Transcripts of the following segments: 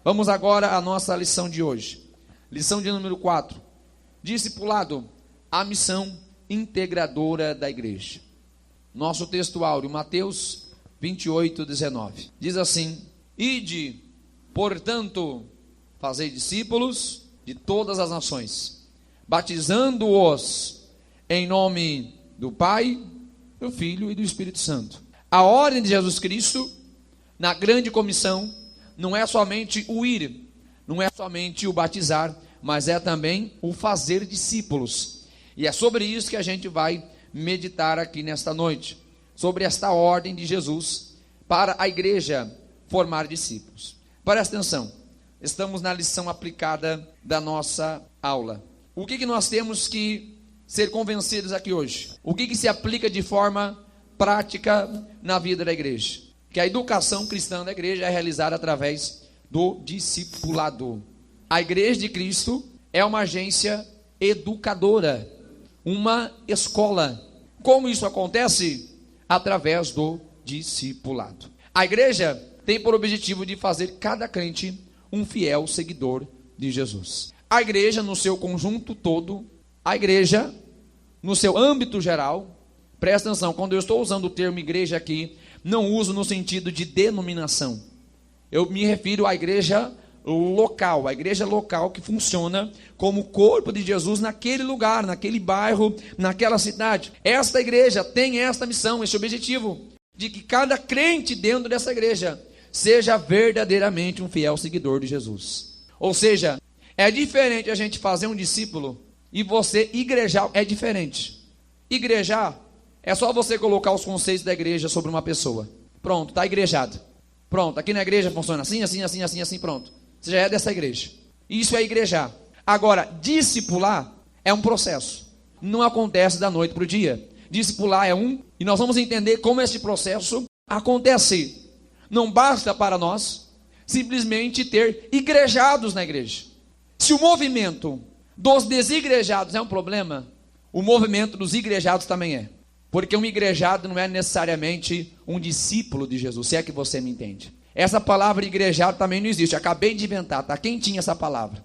Vamos agora à nossa lição de hoje. Lição de número 4. Discipulado, a missão integradora da igreja. Nosso texto áureo, Mateus 28, 19. Diz assim: Ide, portanto, fazei discípulos de todas as nações, batizando-os em nome do Pai, do Filho e do Espírito Santo. A ordem de Jesus Cristo, na grande comissão, não é somente o ir, não é somente o batizar, mas é também o fazer discípulos. E é sobre isso que a gente vai meditar aqui nesta noite, sobre esta ordem de Jesus para a igreja formar discípulos. Presta atenção, estamos na lição aplicada da nossa aula. O que nós temos que ser convencidos aqui hoje? O que se aplica de forma prática na vida da igreja? Que a educação cristã da igreja é realizada através do discipulado. A igreja de Cristo é uma agência educadora, uma escola. Como isso acontece? Através do discipulado. A igreja tem por objetivo de fazer cada crente um fiel seguidor de Jesus. A igreja no seu conjunto todo, a igreja no seu âmbito geral, presta atenção, quando eu estou usando o termo igreja aqui, não uso no sentido de denominação. Eu me refiro à igreja local, a igreja local que funciona como corpo de Jesus naquele lugar, naquele bairro, naquela cidade. Esta igreja tem esta missão, este objetivo, de que cada crente dentro dessa igreja seja verdadeiramente um fiel seguidor de Jesus. Ou seja, é diferente a gente fazer um discípulo e você igrejar, é diferente. Igrejar é só você colocar os conceitos da igreja sobre uma pessoa. Pronto, está igrejado. Pronto, aqui na igreja funciona assim, assim, pronto. Você já é dessa igreja. Isso é igrejar. Agora, discipular é um processo. Não acontece da noite para o dia. Discipular é e nós vamos entender como esse processo acontece. Não basta para nós simplesmente ter igrejados na igreja. Se o movimento dos desigrejados é um problema, o movimento dos igrejados também é. Porque um igrejado não é necessariamente um discípulo de Jesus, se é que você me entende. Essa palavra igrejado também não existe, acabei de inventar, tá quentinha essa palavra.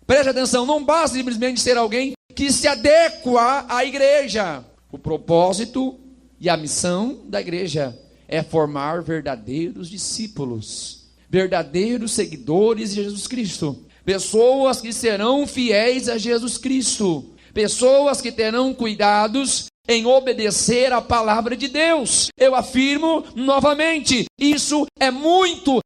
Preste atenção, não basta simplesmente ser alguém que se adequa à igreja. O propósito e a missão da igreja é formar verdadeiros discípulos, verdadeiros seguidores de Jesus Cristo. Pessoas que serão fiéis a Jesus Cristo, pessoas que terão cuidados em obedecer a palavra de Deus. Eu afirmo novamente, isso é muito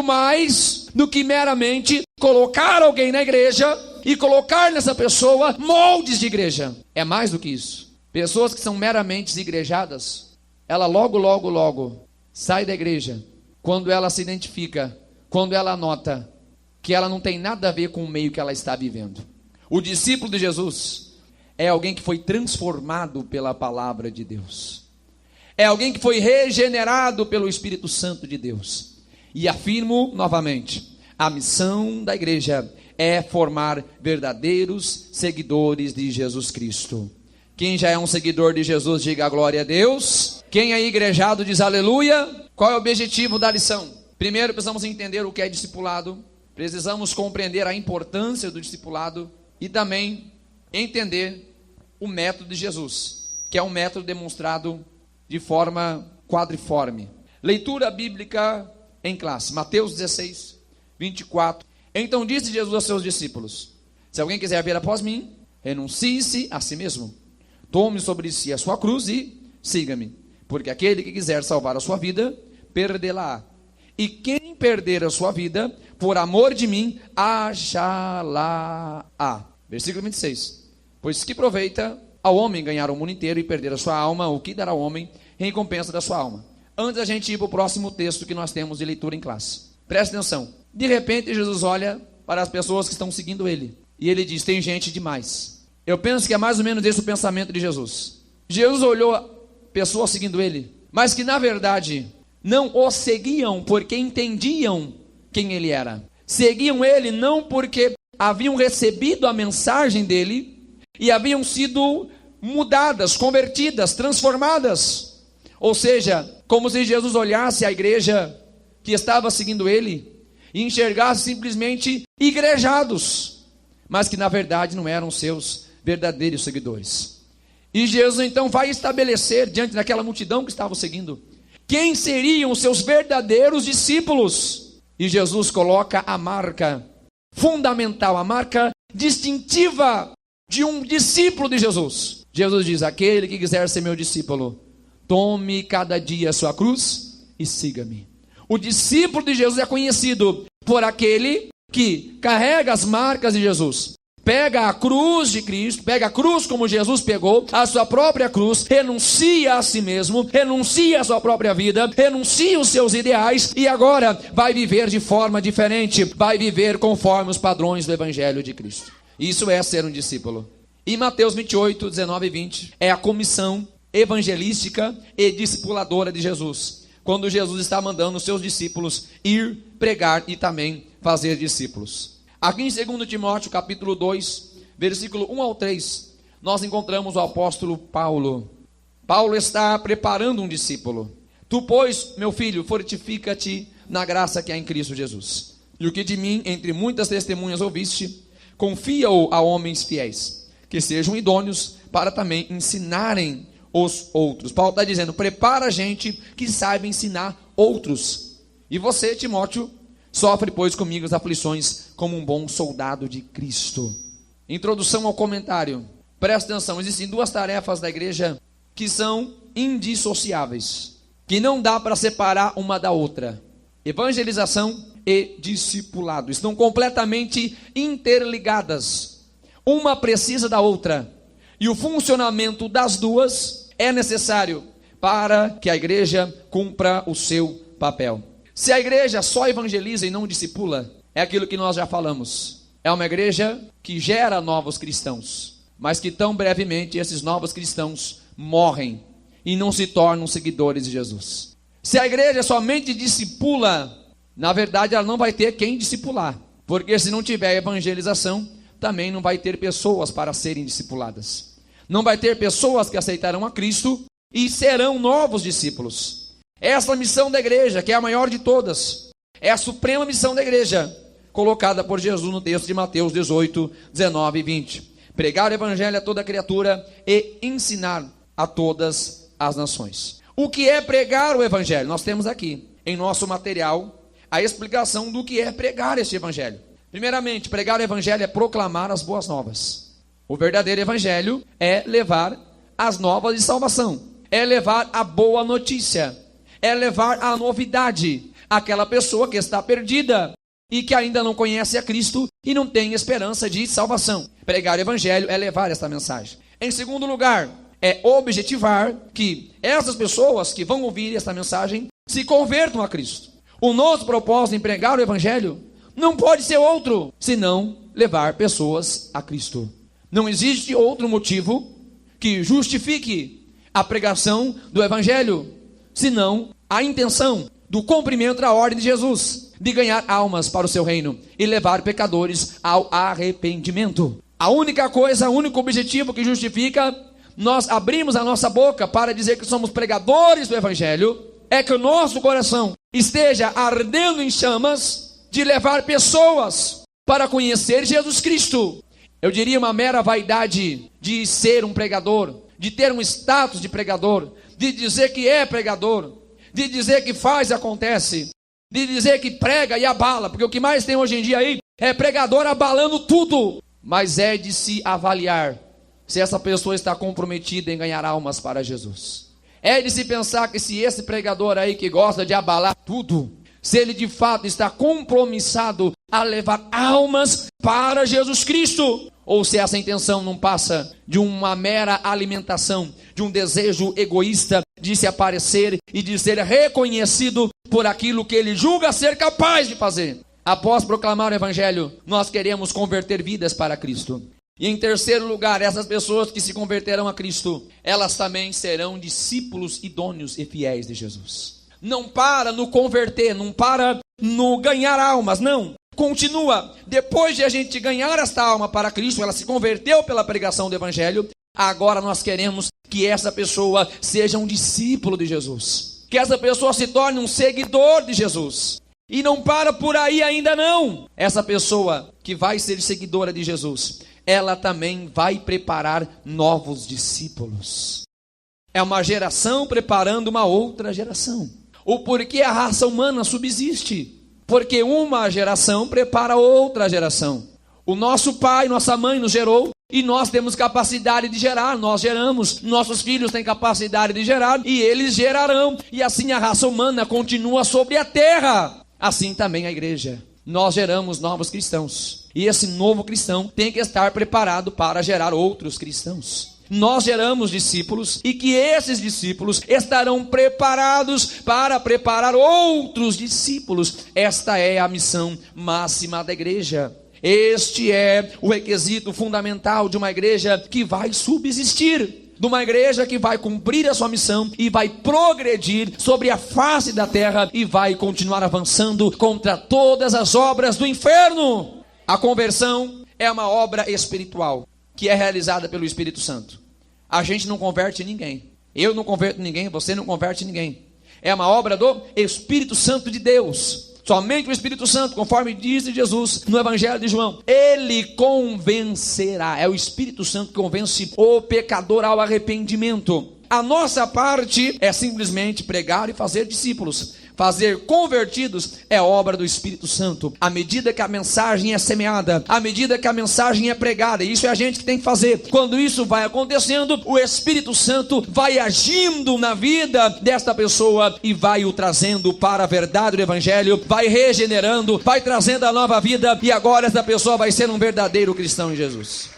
mais do que meramente colocar alguém na igreja e colocar nessa pessoa moldes de igreja. É mais do que isso. Pessoas que são meramente igrejadas, ela logo sai da igreja quando ela se identifica, quando ela nota que ela não tem nada a ver com o meio que ela está vivendo. O discípulo de Jesus é alguém que foi transformado pela palavra de Deus. É alguém que foi regenerado pelo Espírito Santo de Deus. E afirmo novamente, a missão da igreja é formar verdadeiros seguidores de Jesus Cristo. Quem já é um seguidor de Jesus, diga glória a Deus. Quem é igrejado, diz aleluia. Qual é o objetivo da lição? Primeiro, precisamos entender o que é discipulado. Precisamos compreender a importância do discipulado e também entender o método de Jesus, que é um método demonstrado de forma quadriforme. Leitura bíblica em classe, Mateus 16, 24. Então disse Jesus aos seus discípulos: se alguém quiser vir após mim, renuncie-se a si mesmo, tome sobre si a sua cruz e siga-me, porque aquele que quiser salvar a sua vida, perdê-la-á. E quem perder a sua vida, por amor de mim, achá-la-á. Versículo 26. Pois que proveita ao homem ganhar o mundo inteiro e perder a sua alma, o que dará ao homem em recompensa da sua alma? Antes da gente ir para o próximo texto que nós temos de leitura em classe, preste atenção. De repente Jesus olha para as pessoas que estão seguindo ele, e ele diz: tem gente demais. Eu penso que é mais ou menos esse o pensamento de Jesus. Jesus olhou pessoas seguindo ele, mas que na verdade não o seguiam porque entendiam quem ele era. Seguiam ele não porque haviam recebido a mensagem dele e haviam sido mudadas, convertidas, transformadas. Ou seja, como se Jesus olhasse a igreja que estava seguindo ele e enxergasse simplesmente igrejados, mas que na verdade não eram seus verdadeiros seguidores. E Jesus então vai estabelecer diante daquela multidão que estava seguindo quem seriam os seus verdadeiros discípulos. E Jesus coloca a marca fundamental, a marca distintiva de um discípulo de Jesus. Jesus diz: aquele que quiser ser meu discípulo, tome cada dia a sua cruz e siga-me. O discípulo de Jesus é conhecido por aquele que carrega as marcas de Jesus, pega a cruz de Cristo, pega a cruz como Jesus pegou, a sua própria cruz, renuncia a si mesmo, renuncia a sua própria vida, renuncia os seus ideais e agora vai viver de forma diferente, vai viver conforme os padrões do Evangelho de Cristo. Isso é ser um discípulo. Em Mateus 28, 19 e 20, é a comissão evangelística e discipuladora de Jesus, quando Jesus está mandando os seus discípulos ir pregar e também fazer discípulos. Aqui em 2 Timóteo capítulo 2, versículo 1 ao 3, nós encontramos o apóstolo Paulo. Paulo está preparando um discípulo. Tu, pois, meu filho, fortifica-te na graça que há em Cristo Jesus. E o que de mim, entre muitas testemunhas ouviste, confia-o a homens fiéis, que sejam idôneos para também ensinarem os outros. Paulo está dizendo: prepara gente que saiba ensinar outros. E você, Timóteo, sofre, pois, comigo as aflições como um bom soldado de Cristo. Introdução ao comentário. Presta atenção, existem duas tarefas da igreja que são indissociáveis, que não dá para separar uma da outra: evangelização e discipulado. Estão completamente interligadas. Uma precisa da outra. E o funcionamento das duas é necessário para que a igreja cumpra o seu papel. Se a igreja só evangeliza e não discipula, é aquilo que nós já falamos. É uma igreja que gera novos cristãos, mas que tão brevemente esses novos cristãos morrem e não se tornam seguidores de Jesus. Se a igreja somente discipula, na verdade ela não vai ter quem discipular, porque se não tiver evangelização, também não vai ter pessoas para serem discipuladas. Não vai ter pessoas que aceitarão a Cristo e serão novos discípulos. Essa missão da igreja, que é a maior de todas, é a suprema missão da igreja, colocada por Jesus no texto de Mateus 18, 19 e 20. Pregar o evangelho a toda criatura e ensinar a todas as nações. O que é pregar o evangelho? Nós temos aqui, em nosso material, a explicação do que é pregar este evangelho. Primeiramente, pregar o evangelho é proclamar as boas novas. O verdadeiro evangelho é levar as novas de salvação, é levar a boa notícia, é levar a novidade àquela pessoa que está perdida e que ainda não conhece a Cristo e não tem esperança de salvação. Pregar o evangelho é levar esta mensagem. Em segundo lugar, é objetivar que essas pessoas que vão ouvir esta mensagem se convertam a Cristo. O nosso propósito em pregar o evangelho não pode ser outro, senão levar pessoas a Cristo. Não existe outro motivo que justifique a pregação do evangelho, senão a intenção do cumprimento da ordem de Jesus, de ganhar almas para o seu reino e levar pecadores ao arrependimento. A única coisa, o único objetivo que justifica nós abrimos a nossa boca para dizer que somos pregadores do evangelho, é que o nosso coração esteja ardendo em chamas de levar pessoas para conhecer Jesus Cristo. Eu diria uma mera vaidade de ser um pregador, de ter um status de pregador, de dizer que é pregador, de dizer que faz e acontece, de dizer que prega e abala, porque o que mais tem hoje em dia aí é pregador abalando tudo. Mas é de se avaliar se essa pessoa está comprometida em ganhar almas para Jesus. É de se pensar que se esse pregador aí que gosta de abalar tudo, se ele de fato está compromissado a levar almas para Jesus Cristo, ou se essa intenção não passa de uma mera alimentação, de um desejo egoísta de se aparecer e de ser reconhecido por aquilo que ele julga ser capaz de fazer. Após proclamar o evangelho, nós queremos converter vidas para Cristo. E em terceiro lugar, essas pessoas que se converterão a Cristo, elas também serão discípulos idôneos e fiéis de Jesus. Não para no converter, não para no ganhar almas, não. Continua, depois de a gente ganhar esta alma para Cristo, ela se converteu pela pregação do evangelho, agora nós queremos que essa pessoa seja um discípulo de Jesus, que essa pessoa se torne um seguidor de Jesus. E não para por aí ainda não. Essa pessoa que vai ser seguidora de Jesus, ela também vai preparar novos discípulos. É uma geração preparando uma outra geração. O porquê a raça humana subsiste? Porque uma geração prepara outra geração. O nosso pai, nossa mãe nos gerou e nós temos capacidade de gerar, nós geramos. Nossos filhos têm capacidade de gerar e eles gerarão. E assim a raça humana continua sobre a terra. Assim também a igreja. Nós geramos novos cristãos. E esse novo cristão tem que estar preparado para gerar outros cristãos. Nós geramos discípulos e que esses discípulos estarão preparados para preparar outros discípulos. Esta é a missão máxima da igreja. Este é o requisito fundamental de uma igreja que vai subsistir, de uma igreja que vai cumprir a sua missão e vai progredir sobre a face da terra e vai continuar avançando contra todas as obras do inferno. A conversão é uma obra espiritual que é realizada pelo Espírito Santo. A gente não converte ninguém. Eu não converto ninguém, você não converte ninguém. É uma obra do Espírito Santo de Deus. Somente o Espírito Santo, conforme disse Jesus no Evangelho de João, ele convencerá. É o Espírito Santo que convence o pecador ao arrependimento. A nossa parte é simplesmente pregar e fazer discípulos. Fazer convertidos é obra do Espírito Santo. À medida que a mensagem é semeada, à medida que a mensagem é pregada, isso é a gente que tem que fazer. Quando isso vai acontecendo, o Espírito Santo vai agindo na vida desta pessoa e vai o trazendo para a verdade do Evangelho, vai regenerando, vai trazendo a nova vida e agora essa pessoa vai ser um verdadeiro cristão em Jesus.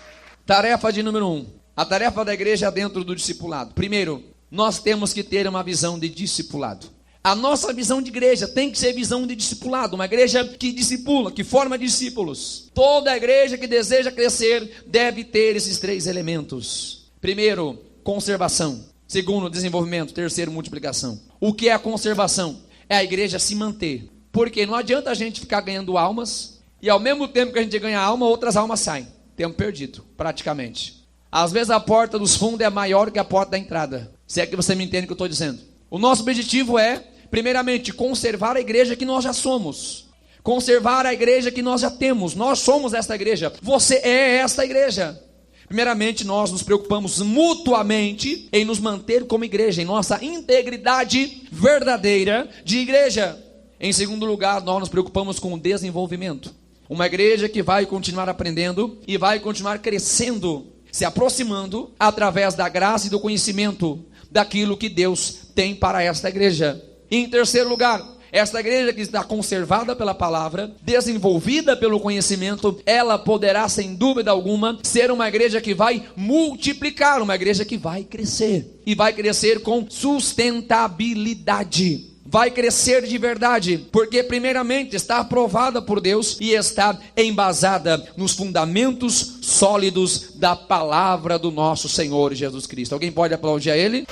Tarefa de número 1. A tarefa da igreja dentro do discipulado. Primeiro, nós temos que ter uma visão de discipulado. A nossa visão de igreja tem que ser visão de discipulado, uma igreja que discipula, que forma discípulos. Toda igreja que deseja crescer deve ter esses 3 elementos. Primeiro, conservação. Segundo, desenvolvimento. Terceiro, multiplicação. O que é a conservação? É a igreja se manter. Porque não adianta a gente ficar ganhando almas e ao mesmo tempo que a gente ganha alma, outras almas saem. Tempo perdido, praticamente. Às vezes a porta dos fundos é maior que a porta da entrada. Se é que você me entende o que eu estou dizendo. O nosso objetivo é, primeiramente, conservar a igreja que nós já somos. Conservar a igreja que nós já temos. Nós somos esta igreja. Você é esta igreja. Primeiramente, nós nos preocupamos mutuamente em nos manter como igreja, em nossa integridade verdadeira de igreja. Em segundo lugar, nós nos preocupamos com o desenvolvimento. Uma igreja que vai continuar aprendendo e vai continuar crescendo, se aproximando através da graça e do conhecimento daquilo que Deus tem para esta igreja. E em terceiro lugar, esta igreja que está conservada pela palavra, desenvolvida pelo conhecimento, ela poderá sem dúvida alguma ser uma igreja que vai multiplicar, uma igreja que vai crescer, e vai crescer com sustentabilidade. Vai crescer de verdade, porque primeiramente está aprovada por Deus e está embasada nos fundamentos sólidos da palavra do nosso Senhor Jesus Cristo. Alguém pode aplaudir a Ele?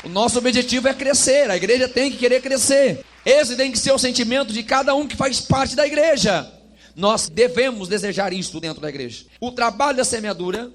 O nosso objetivo é crescer, a igreja tem que querer crescer. Esse tem que ser o sentimento de cada um que faz parte da igreja. Nós devemos desejar isso dentro da igreja. O trabalho da semeadura,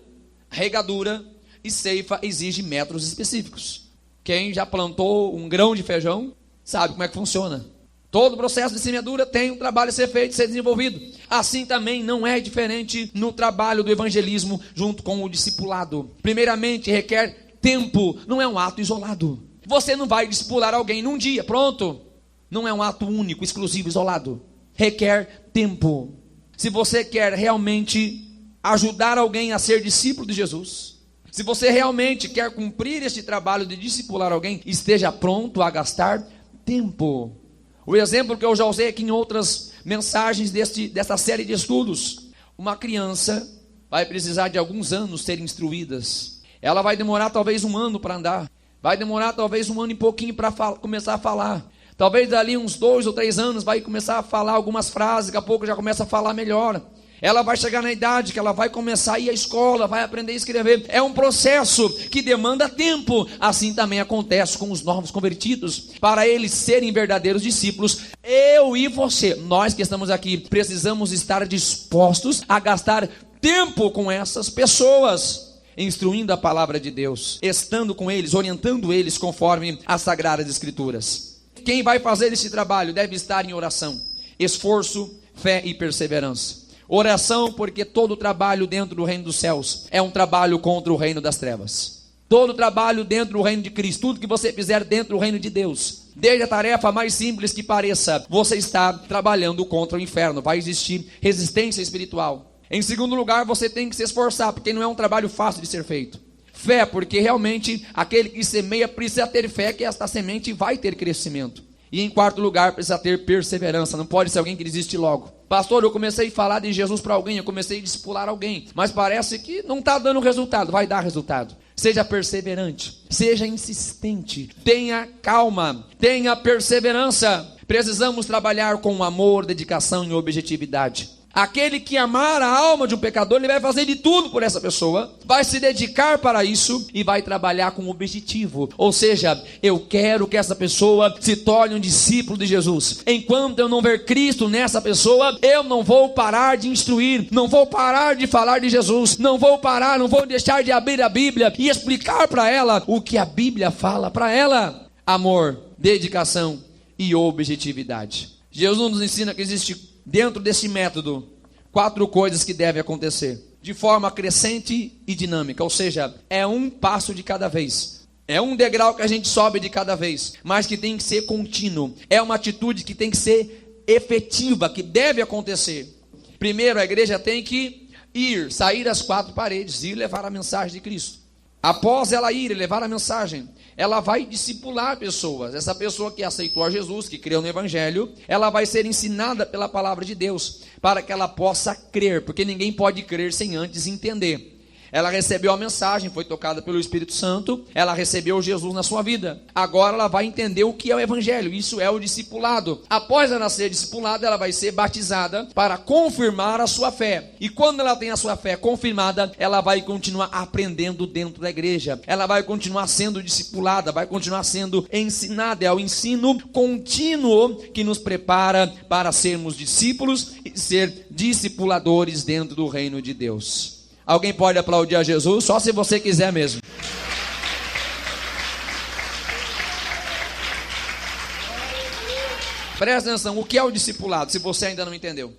regadura e ceifa exige métodos específicos. Quem já plantou um grão de feijão sabe como é que funciona. Todo o processo de semeadura tem um trabalho a ser feito, a ser desenvolvido. Assim também não é diferente no trabalho do evangelismo junto com o discipulado. Primeiramente requer tempo, não é um ato isolado. Você não vai discipular alguém num dia, pronto. Não é um ato único, exclusivo, isolado. Requer tempo. Se você quer realmente ajudar alguém a ser discípulo de Jesus, se você realmente quer cumprir este trabalho de discipular alguém, esteja pronto a gastar tempo. O exemplo que eu já usei aqui em outras mensagens desta série de estudos. Uma criança vai precisar de alguns anos ser instruídas. Ela vai demorar talvez 1 ano para andar. Vai demorar talvez 1 ano e pouquinho para começar a falar. Talvez dali uns 2 ou 3 anos vai começar a falar algumas frases. Daqui a pouco já começa a falar melhor. Ela vai chegar na idade que ela vai começar a ir à escola, vai aprender a escrever. É um processo que demanda tempo. Assim também acontece com os novos convertidos. Para eles serem verdadeiros discípulos, eu e você, nós que estamos aqui, precisamos estar dispostos a gastar tempo com essas pessoas, instruindo a palavra de Deus, estando com eles, orientando eles conforme as Sagradas Escrituras. quem vai fazer esse trabalho deve estar em oração, esforço, fé e perseverança. Oração, porque todo trabalho dentro do reino dos céus é um trabalho contra o reino das trevas. Todo trabalho dentro do reino de Cristo, tudo que você fizer dentro do reino de Deus, desde a tarefa mais simples que pareça, você está trabalhando contra o inferno. Vai existir resistência espiritual. Em segundo lugar, você tem que se esforçar, porque não é um trabalho fácil de ser feito. Fé, porque realmente aquele que semeia precisa ter fé que esta semente vai ter crescimento. E em quarto lugar, precisa ter perseverança. Não pode ser alguém que desiste logo. Pastor, eu comecei a falar de Jesus para alguém, eu comecei a discipular alguém, mas parece que não está dando resultado. Vai dar resultado. Seja perseverante, seja insistente, tenha calma, tenha perseverança. Precisamos trabalhar com amor, dedicação e objetividade. Aquele que amar a alma de um pecador, ele vai fazer de tudo por essa pessoa, vai se dedicar para isso e vai trabalhar com objetivo. Ou seja, eu quero que essa pessoa se torne um discípulo de Jesus. Enquanto eu não ver Cristo nessa pessoa, eu não vou parar de instruir, não vou parar de falar de Jesus, não vou deixar de abrir a Bíblia e explicar para ela o que a Bíblia fala para ela. Amor, dedicação e objetividade. Jesus nos ensina que existe dentro desse método 4 coisas que devem acontecer de forma crescente e dinâmica, ou seja, é um passo de cada vez, é um degrau que a gente sobe de cada vez, mas que tem que ser contínuo, é uma atitude que tem que ser efetiva, que deve acontecer. Primeiro, a igreja tem que sair das 4 paredes e levar a mensagem de Cristo. Após ela ir e levar a mensagem, ela vai discipular pessoas. Essa pessoa que aceitou a Jesus, que creu no Evangelho, ela vai ser ensinada pela palavra de Deus, para que ela possa crer, porque ninguém pode crer sem antes entender. Ela recebeu a mensagem, foi tocada pelo Espírito Santo, ela recebeu Jesus na sua vida. Agora ela vai entender o que é o Evangelho, isso é o discipulado. Após ela ser discipulada, ela vai ser batizada para confirmar a sua fé. E quando ela tem a sua fé confirmada, ela vai continuar aprendendo dentro da igreja. Ela vai continuar sendo discipulada, vai continuar sendo ensinada. É o ensino contínuo que nos prepara para sermos discípulos e ser discipuladores dentro do reino de Deus. Alguém pode aplaudir a Jesus? Só se você quiser mesmo. Presta atenção, o que é o discipulado, se você ainda não entendeu?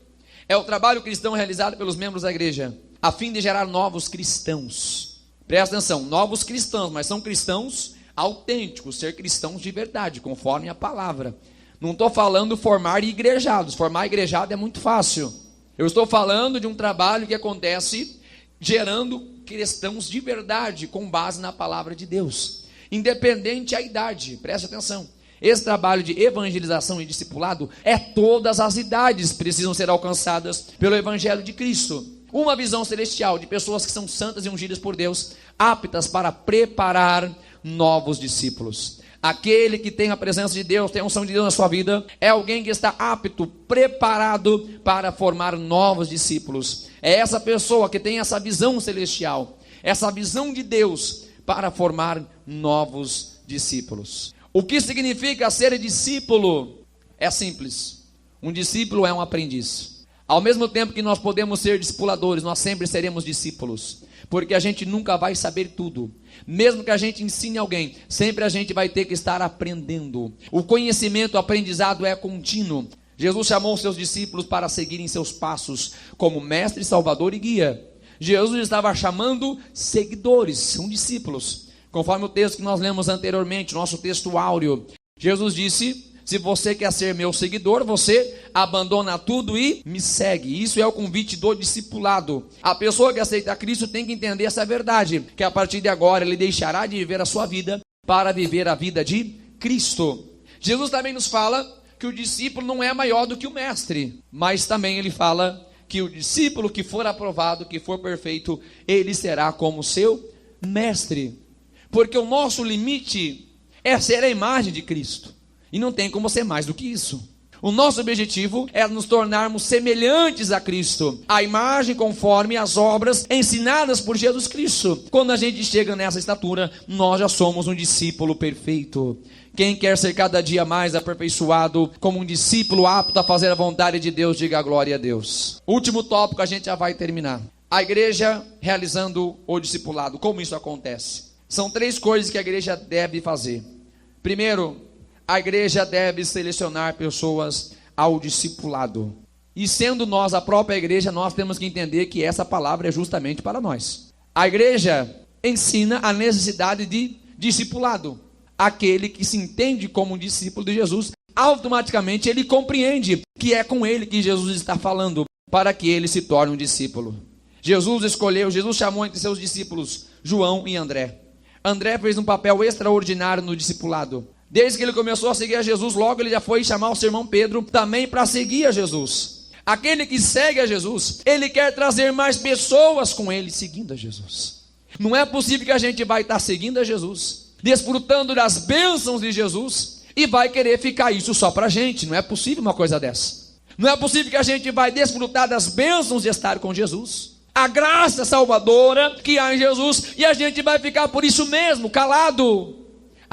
É o trabalho cristão realizado pelos membros da igreja, a fim de gerar novos cristãos. Presta atenção, novos cristãos, mas são cristãos autênticos, ser cristãos de verdade, conforme a palavra. Não estou falando formar igrejados, formar igrejado é muito fácil. Eu estou falando de um trabalho que acontece gerando cristãos de verdade, com base na palavra de Deus, independente da idade. Preste atenção, esse trabalho de evangelização e discipulado é todas as idades precisam ser alcançadas pelo Evangelho de Cristo. Uma visão celestial de pessoas que são santas e ungidas por Deus, aptas para preparar novos discípulos. Aquele que tem a presença de Deus, tem a unção de Deus na sua vida, é alguém que está apto, preparado para formar novos discípulos. É essa pessoa que tem essa visão celestial, essa visão de Deus para formar novos discípulos. O que significa ser discípulo? É simples. Um discípulo é um aprendiz. Ao mesmo tempo que nós podemos ser discipuladores, nós sempre seremos discípulos, porque a gente nunca vai saber tudo. Mesmo que a gente ensine alguém, sempre a gente vai ter que estar aprendendo. O conhecimento, o aprendizado é contínuo. Jesus chamou seus discípulos para seguirem seus passos como mestre, salvador e guia. Jesus estava chamando seguidores, são discípulos. Conforme o texto que nós lemos anteriormente, nosso texto áureo, Jesus disse: se você quer ser meu seguidor, você abandona tudo e me segue. Isso é o convite do discipulado. A pessoa que aceita Cristo tem que entender essa verdade, que a partir de agora ele deixará de viver a sua vida para viver a vida de Cristo. Jesus também nos fala que o discípulo não é maior do que o mestre, mas também ele fala que o discípulo que for aprovado, que for perfeito, ele será como seu mestre. Porque o nosso limite é ser a imagem de Cristo. E não tem como ser mais do que isso. O nosso objetivo é nos tornarmos semelhantes a Cristo, a imagem conforme as obras ensinadas por Jesus Cristo. Quando a gente chega nessa estatura, nós já somos um discípulo perfeito. Quem quer ser cada dia mais aperfeiçoado como um discípulo apto a fazer a vontade de Deus, diga glória a Deus. Último tópico, a gente já vai terminar. A igreja realizando o discipulado. Como isso acontece? São 3 coisas que a igreja deve fazer. Primeiro, a igreja deve selecionar pessoas ao discipulado. E sendo nós a própria igreja, nós temos que entender que essa palavra é justamente para nós. A igreja ensina a necessidade de discipulado. Aquele que se entende como um discípulo de Jesus, automaticamente ele compreende que é com ele que Jesus está falando, para que ele se torne um discípulo. Jesus chamou entre seus discípulos João e André. André fez um papel extraordinário no discipulado. Desde que ele começou a seguir a Jesus, logo ele já foi chamar o seu irmão Pedro também para seguir a Jesus. Aquele que segue a Jesus, ele quer trazer mais pessoas com ele seguindo a Jesus. Não é possível que a gente vai estar seguindo a Jesus, desfrutando das bênçãos de Jesus, e vai querer ficar isso só para a gente. Não é possível uma coisa dessa. Não é possível que a gente vai desfrutar das bênçãos de estar com Jesus, a graça salvadora que há em Jesus, e a gente vai ficar por isso mesmo, calado.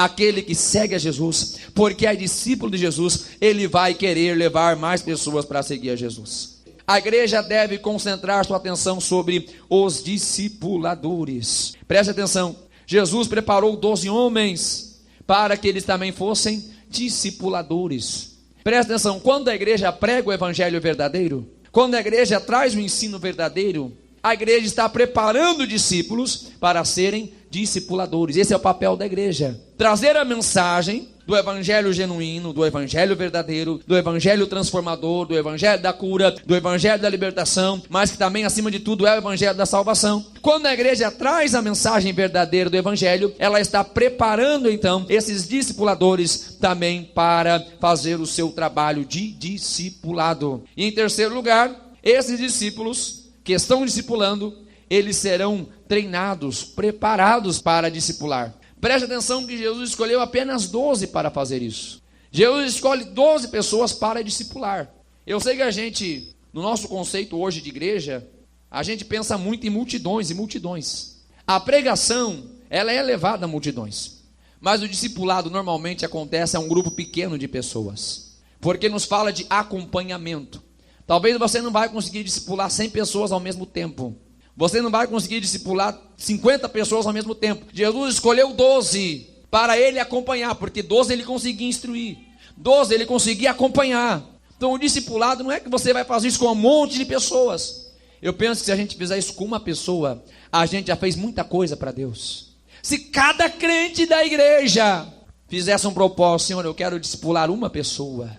Aquele que segue a Jesus, porque é discípulo de Jesus, ele vai querer levar mais pessoas para seguir a Jesus. A igreja deve concentrar sua atenção sobre os discipuladores. Preste atenção, Jesus preparou 12 homens para que eles também fossem discipuladores. Preste atenção, quando a igreja prega o evangelho verdadeiro, quando a igreja traz o ensino verdadeiro, a igreja está preparando discípulos para serem discipuladores. Esse é o papel da igreja. Trazer a mensagem do evangelho genuíno, do evangelho verdadeiro, do evangelho transformador, do evangelho da cura, do evangelho da libertação, mas que também, acima de tudo, é o evangelho da salvação. Quando a igreja traz a mensagem verdadeira do evangelho, ela está preparando então esses discipuladores também para fazer o seu trabalho de discipulado. E em terceiro lugar, esses discípulos que estão discipulando, eles serão treinados, preparados para discipular. Preste atenção que Jesus escolheu apenas 12 para fazer isso. Jesus escolhe 12 pessoas para discipular. Eu sei que a gente, no nosso conceito hoje de igreja, a gente pensa muito em multidões e multidões. A pregação, ela é levada a multidões. Mas o discipulado normalmente acontece a um grupo pequeno de pessoas. Porque nos fala de acompanhamento. Talvez você não vai conseguir discipular 100 pessoas ao mesmo tempo. Você não vai conseguir discipular 50 pessoas ao mesmo tempo. Jesus escolheu 12 para ele acompanhar, porque 12 ele conseguia instruir, 12 ele conseguia acompanhar. Então o discipulado não é que você vai fazer isso com um monte de pessoas. Eu penso que se a gente fizer isso com uma pessoa, a gente já fez muita coisa para Deus. Se cada crente da igreja fizesse um propósito: Senhor, eu quero discipular uma pessoa,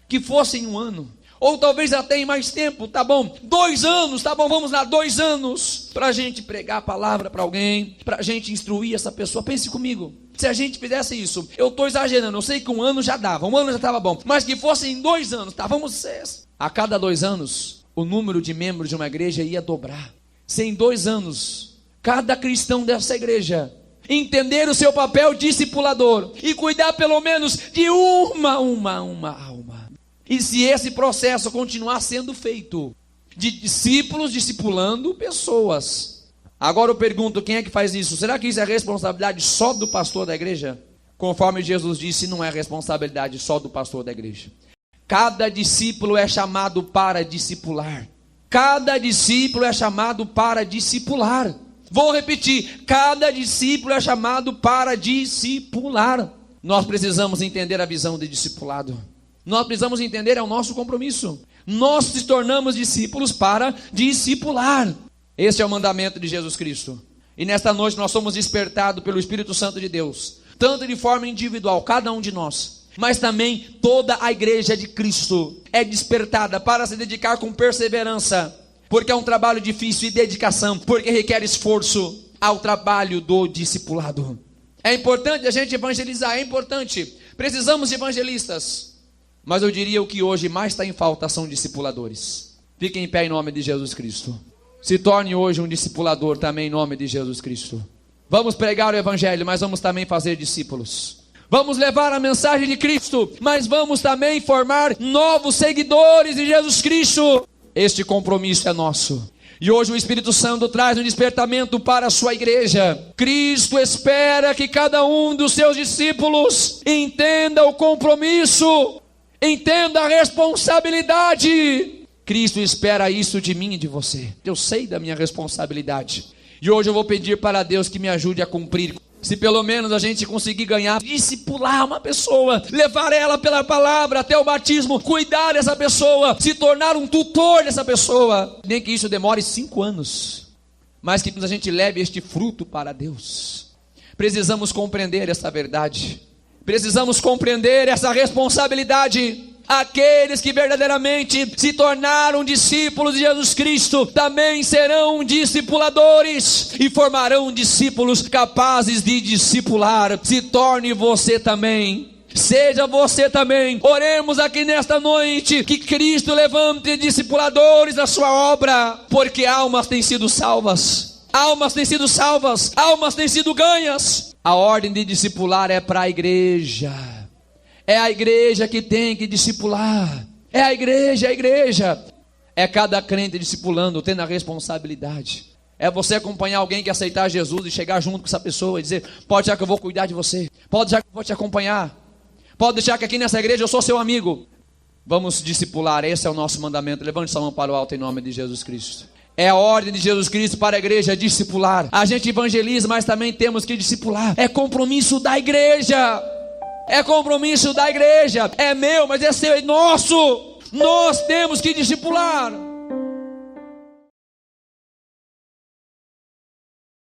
que fosse em um ano, ou talvez até em mais tempo, tá bom, 2 anos, tá bom, vamos lá, 2 anos, para a gente pregar a palavra para alguém, para a gente instruir essa pessoa. Pense comigo, se a gente fizesse isso, eu estou exagerando, eu sei que 1 ano já dava, 1 ano já estava bom, mas que fosse em 2 anos, tá, vamos ser, a cada 2 anos, o número de membros de uma igreja ia dobrar. Se em 2 anos, cada cristão dessa igreja entender o seu papel discipulador e cuidar pelo menos de uma alma, e se esse processo continuar sendo feito, de discípulos discipulando pessoas. Agora eu pergunto, quem é que faz isso? Será que isso é responsabilidade só do pastor da igreja? Conforme Jesus disse, não é responsabilidade só do pastor da igreja. Cada discípulo é chamado para discipular. Cada discípulo é chamado para discipular. Vou repetir, cada discípulo é chamado para discipular. Nós precisamos entender a visão de discipulado. Nós precisamos entender, é o nosso compromisso. Nós nos tornamos discípulos para discipular. Este é o mandamento de Jesus Cristo. E nesta noite nós somos despertados pelo Espírito Santo de Deus, tanto de forma individual, cada um de nós, mas também toda a igreja de Cristo é despertada para se dedicar com perseverança, porque é um trabalho difícil, e dedicação, porque requer esforço, ao trabalho do discipulado. É importante a gente evangelizar, é importante, precisamos de evangelistas. Mas eu diria o que hoje mais está em falta são discipuladores. Fiquem em pé em nome de Jesus Cristo. Se torne hoje um discipulador também em nome de Jesus Cristo. Vamos pregar o evangelho, mas vamos também fazer discípulos. Vamos levar a mensagem de Cristo, mas vamos também formar novos seguidores de Jesus Cristo. Este compromisso é nosso. E hoje o Espírito Santo traz um despertamento para a sua igreja. Cristo espera que cada um dos seus discípulos entenda o compromisso, entenda a responsabilidade. Cristo espera isso de mim e de você. Eu sei da minha responsabilidade. E hoje eu vou pedir para Deus que me ajude a cumprir Se pelo menos a gente conseguir ganhar, discipular uma pessoa, levar ela pela palavra até o batismo, cuidar dessa pessoa, se tornar um tutor dessa pessoa, nem que isso demore 5 anos, mas que a gente leve este fruto para Deus. Precisamos compreender essa verdade, precisamos compreender essa responsabilidade. Aqueles que verdadeiramente se tornaram discípulos de Jesus Cristo também serão discipuladores e formarão discípulos capazes de discipular. Se torne você também, seja você também. Oremos aqui nesta noite que Cristo levante discipuladores da sua obra, porque almas têm sido salvas, almas têm sido salvas, almas têm sido ganhas. A ordem de discipular é para a igreja. É a igreja que tem que discipular. É a igreja. É cada crente discipulando, tendo a responsabilidade. É você acompanhar alguém que aceitar Jesus e chegar junto com essa pessoa e dizer: pode deixar que eu vou cuidar de você, pode deixar que eu vou te acompanhar, pode deixar que aqui nessa igreja eu sou seu amigo. Vamos discipular, esse é o nosso mandamento. Levante sua mão para o alto em nome de Jesus Cristo. É a ordem de Jesus Cristo para a igreja discipular. A gente evangeliza, mas também temos que discipular. É compromisso da igreja. É compromisso da igreja. É meu, mas é seu, é nosso. Nós temos que discipular.